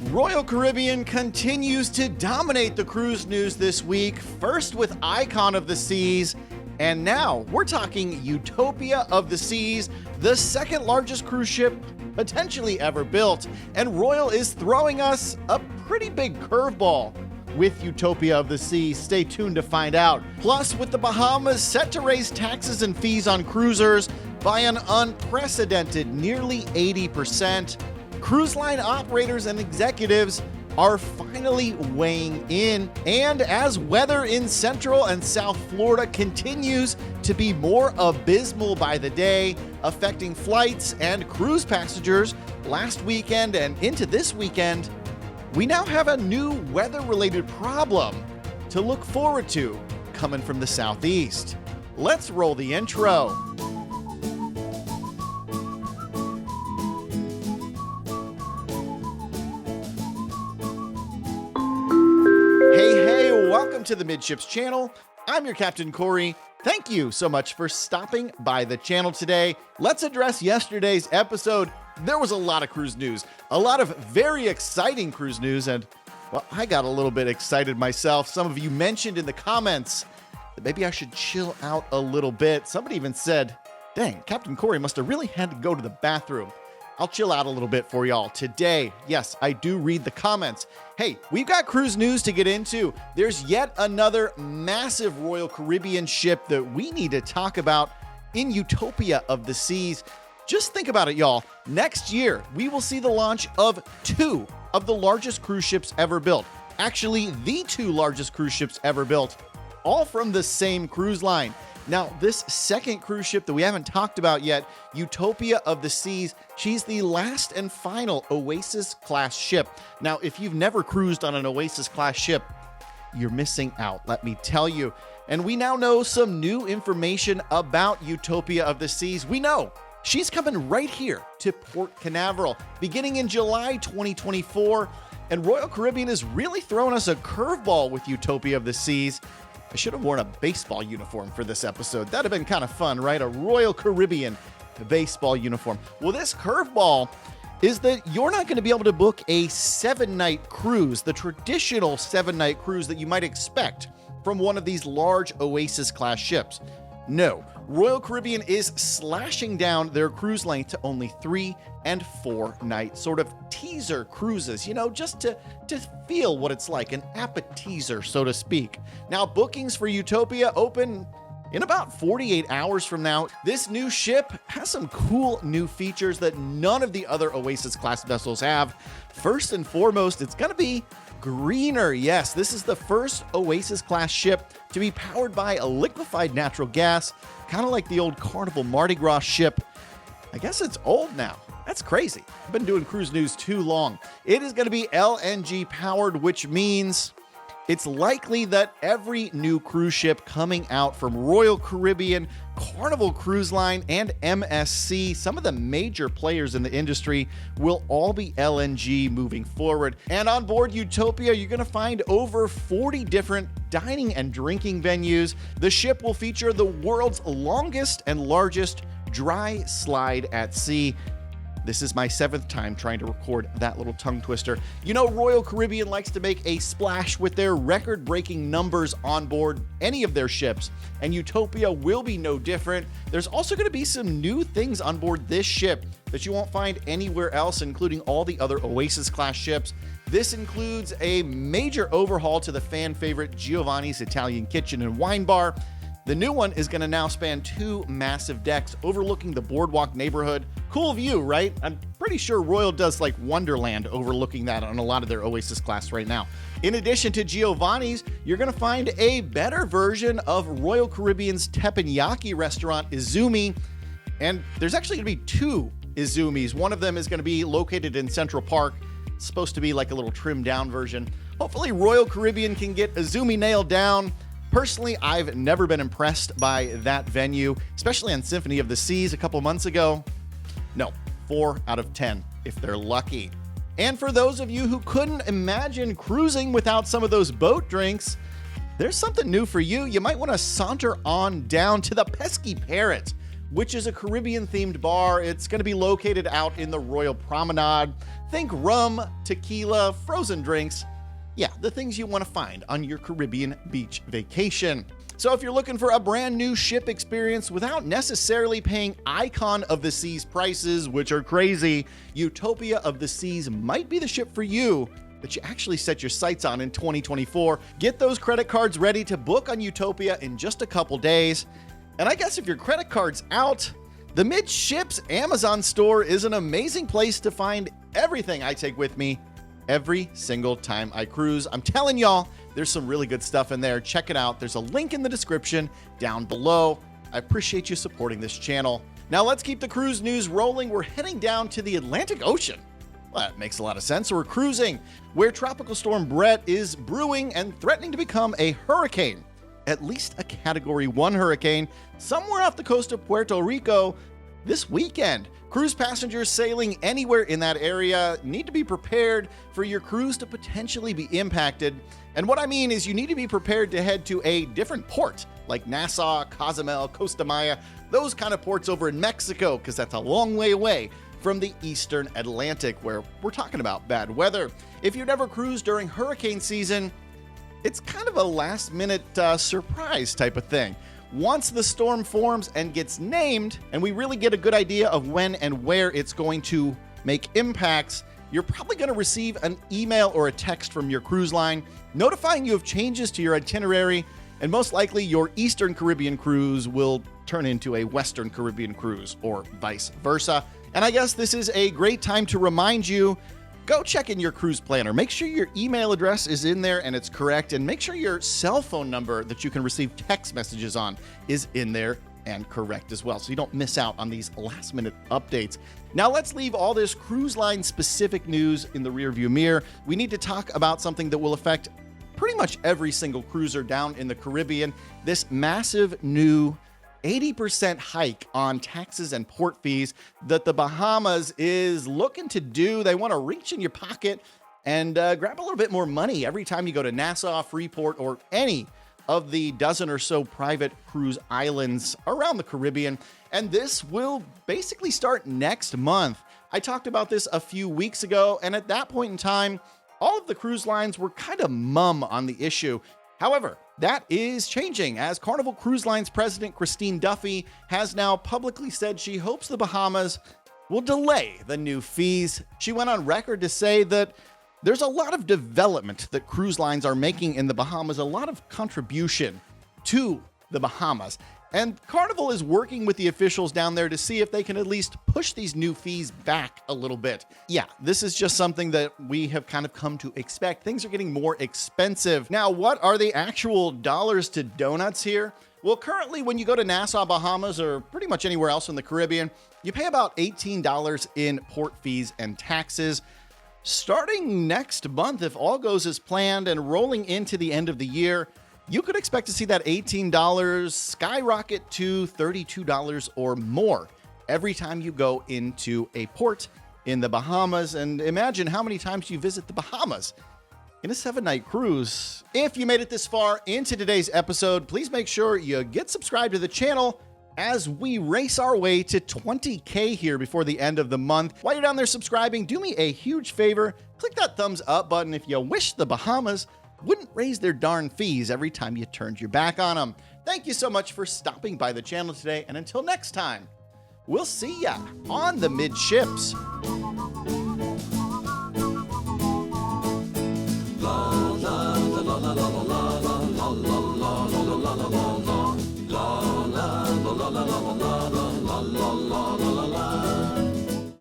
Royal Caribbean continues to dominate the cruise news this week, first with Icon of the Seas, and now we're talking Utopia of the Seas, the second largest cruise ship potentially ever built. And Royal is throwing us a pretty big curveball with Utopia of the Seas. Stay tuned to find out. Plus, with the Bahamas set to raise taxes and fees on cruisers by an unprecedented nearly 80%, cruise line operators and executives are finally weighing in. And as weather in Central and South Florida continues to be more abysmal by the day, affecting flights and cruise passengers last weekend and into this weekend, we now have a new weather-related problem to look forward to coming from the southeast. Let's roll the intro. Welcome to the Midships channel. I'm your Captain Corey. Thank you so much for stopping by the channel today. Let's address yesterday's episode. There was a lot of cruise news, a lot of very exciting cruise news, and well, I got a little bit excited myself. Some of you mentioned in the comments that maybe I should chill out a little bit. Somebody even said, dang, Captain Corey must have really had to go to the bathroom. I'll chill out a little bit for y'all today. Yes, I do read the comments. Hey, we've got cruise news to get into. There's yet another massive Royal Caribbean ship that we need to talk about in Utopia of the Seas. Just think about it, y'all. Next year, we will see the launch of two of the largest cruise ships ever built. Actually, the two largest cruise ships ever built, all from the same cruise line. Now, this second cruise ship that we haven't talked about yet, Utopia of the Seas, she's the last and final Oasis-class ship. Now, if you've never cruised on an Oasis-class ship, you're missing out, let me tell you. And we now know some new information about Utopia of the Seas. We know she's coming right here to Port Canaveral, beginning in July 2024. And Royal Caribbean is really throwing us a curveball with Utopia of the Seas. I should have worn a baseball uniform for this episode. That'd have been kind of fun, right? A Royal Caribbean baseball uniform. Well, this curveball is that you're not going to be able to book a 7-night cruise, the traditional 7-night cruise that you might expect from one of these large Oasis-class ships. No, Royal Caribbean is slashing down their cruise length to only 3 and 4 night sort of teaser cruises, you know, just to feel what it's like, an appetizer, so to speak. Now, bookings for Utopia open in about 48 hours from now. This new ship has some cool new features that none of the other Oasis-class vessels have. First and foremost, it's going to be greener. Yes, this is the first Oasis-class ship to be powered by a liquefied natural gas, kind of like the old Carnival Mardi Gras ship. I guess it's old now. That's crazy. I've been doing cruise news too long. It is going to be LNG powered, which means it's likely that every new cruise ship coming out from Royal Caribbean, Carnival Cruise Line, and MSC, some of the major players in the industry, will all be LNG moving forward. And on board Utopia, you're going to find over 40 different dining and drinking venues. The ship will feature the world's longest and largest dry slide at sea. This is my 7th time trying to record that little tongue twister. You know, Royal Caribbean likes to make a splash with their record-breaking numbers on board any of their ships, and Utopia will be no different. There's also going to be some new things on board this ship that you won't find anywhere else, including all the other Oasis-class ships. This includes a major overhaul to the fan-favorite Giovanni's Italian Kitchen and Wine Bar. The new one is going to now span 2 massive decks overlooking the boardwalk neighborhood. Cool view, right? I'm pretty sure Royal does like Wonderland overlooking that on a lot of their Oasis class right now. In addition to Giovanni's, you're going to find a better version of Royal Caribbean's teppanyaki restaurant, Izumi. And there's actually going to be 2 Izumis. One of them is going to be located in Central Park. It's supposed to be like a little trimmed down version. Hopefully Royal Caribbean can get Izumi nailed down. Personally, I've never been impressed by that venue, especially on Symphony of the Seas a couple months ago. No, 4 out of 10, if they're lucky. And for those of you who couldn't imagine cruising without some of those boat drinks, there's something new for you. You might want to saunter on down to the Pesky Parrot, which is a Caribbean-themed bar. It's going to be located out in the Royal Promenade. Think rum, tequila, frozen drinks. Yeah, the things you want to find on your Caribbean beach vacation. So if you're looking for a brand new ship experience without necessarily paying Icon of the Seas prices, which are crazy, Utopia of the Seas might be the ship for you that you actually set your sights on in 2024. Get those credit cards ready to book on Utopia in just a couple days. And I guess if your credit card's out, the Midships Amazon store is an amazing place to find everything I take with me every single time I cruise. I'm telling y'all, there's some really good stuff in there. Check it out. There's a link in the description down below. I appreciate you supporting this channel. Now let's keep the cruise news rolling. We're heading down to the Atlantic Ocean. Well, that makes a lot of sense. We're cruising where Tropical Storm Bret is brewing and threatening to become a hurricane, at least a Category 1 hurricane, somewhere off the coast of Puerto Rico this weekend. Cruise passengers sailing anywhere in that area need to be prepared for your cruise to potentially be impacted. And what I mean is you need to be prepared to head to a different port, like Nassau, Cozumel, Costa Maya, those kind of ports over in Mexico, because that's a long way away from the eastern Atlantic, where we're talking about bad weather. If you've never cruised during hurricane season, it's kind of a last-minute surprise type of thing. Once the storm forms and gets named, and we really get a good idea of when and where it's going to make impacts, you're probably going to receive an email or a text from your cruise line notifying you of changes to your itinerary, and most likely your Eastern Caribbean cruise will turn into a Western Caribbean cruise, or vice versa. And I guess this is a great time to remind you, go check in your cruise planner. Make sure your email address is in there and it's correct, and make sure your cell phone number that you can receive text messages on is in there and correct as well, so you don't miss out on these last-minute updates. Now let's leave all this cruise line specific news in the rearview mirror. We need to talk about something that will affect pretty much every single cruiser down in the Caribbean. This massive new 80% hike on taxes and port fees that the Bahamas is looking to do. They want to reach in your pocket and grab a little bit more money every time you go to Nassau, Freeport, or any of the dozen or so private cruise islands around the Caribbean. And this will basically start next month. I talked about this a few weeks ago, and at that point in time, all of the cruise lines were kind of mum on the issue. However, that is changing, as Carnival Cruise Line's president, Christine Duffy, has now publicly said she hopes the Bahamas will delay the new fees. She went on record to say that there's a lot of development that cruise lines are making in the Bahamas, a lot of contribution to the Bahamas. And Carnival is working with the officials down there to see if they can at least push these new fees back a little bit. Yeah, this is just something that we have kind of come to expect. Things are getting more expensive. Now, what are the actual dollars to donuts here? Well, currently when you go to Nassau, Bahamas, or pretty much anywhere else in the Caribbean, you pay about $18 in port fees and taxes. Starting next month, if all goes as planned and rolling into the end of the year, you could expect to see that $18 skyrocket to $32 or more every time you go into a port in the Bahamas. And imagine how many times you visit the Bahamas in a 7-night cruise. If you made it this far into today's episode, please make sure you get subscribed to the channel as we race our way to 20K here before the end of the month. While you're down there subscribing, do me a huge favor. Click that thumbs up button if you wish the Bahamas wouldn't raise their darn fees every time you turned your back on them. Thank you so much for stopping by the channel today, and until next time, we'll see ya on the Midships. La la la la la la la la la la la la la la la la la.